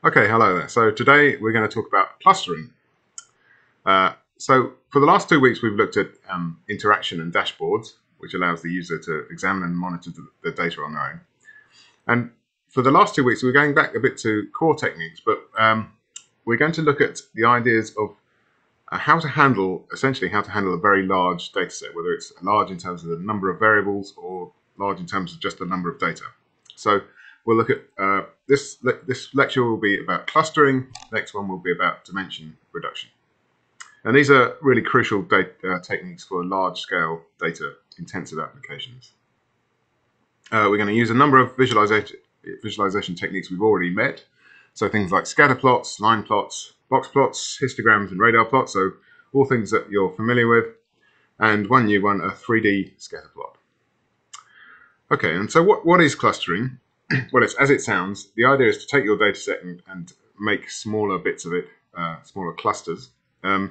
Okay, hello there. So today we're going to talk about clustering. So for the last 2 weeks, we've looked at interaction and dashboards, which allows the user to examine and monitor the data on their own. And for the last 2 weeks, we're going back a bit to core techniques, but we're going to look at the ideas of essentially how to handle a very large data set, whether it's large in terms of the number of variables or large in terms of just the number of data. So we'll look at this lecture will be about clustering. Next one will be about dimension reduction. And these are really crucial techniques for large-scale data-intensive applications. We're going to use a number of visualization techniques we've already met. So things like scatter plots, line plots, box plots, histograms, and radar plots. So all things that you're familiar with. And one new one, a 3D scatter plot. Okay, and so what is clustering? Well, it's as it sounds. The idea is to take your data set and make smaller bits of it, smaller clusters. And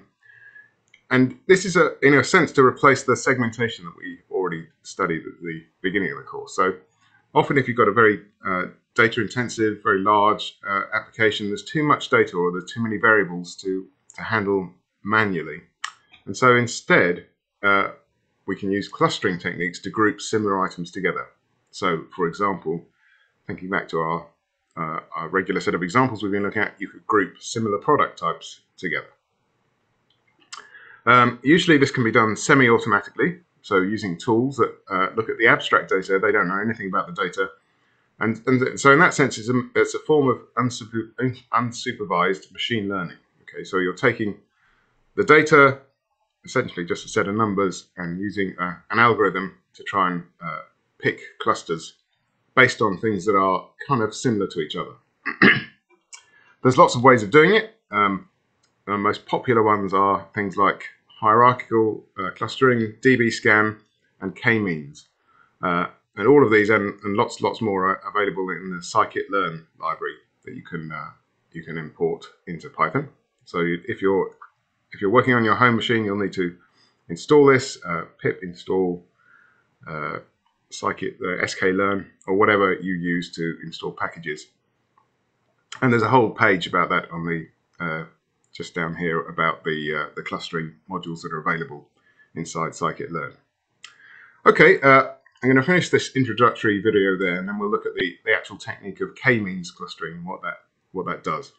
this is, in a sense, to replace the segmentation that we already studied at the beginning of the course. So often if you've got a very data-intensive, very large application, there's too much data or there's too many variables to handle manually. And so instead, we can use clustering techniques to group similar items together. So, for example, thinking back to our regular set of examples we've been looking at, you could group similar product types together. Usually this can be done semi-automatically, so using tools that look at the abstract data. They don't know anything about the data. And so in that sense, it's a form of unsupervised machine learning. Okay, so you're taking the data, essentially just a set of numbers, and using an algorithm to try and pick clusters based on things that are kind of similar to each other. There's lots of ways of doing it. The most popular ones are things like hierarchical clustering, DB-scan, and k-means. And all of these and lots more are available in the scikit-learn library that you can import into Python. So if you're working on your home machine, you'll need to install this, pip install sklearn, or whatever you use to install packages. And there's a whole page about that on the just down here about the clustering modules that are available inside scikit-learn. Okay, I'm going to finish this introductory video there, and then we'll look at the actual technique of k-means clustering and what that does.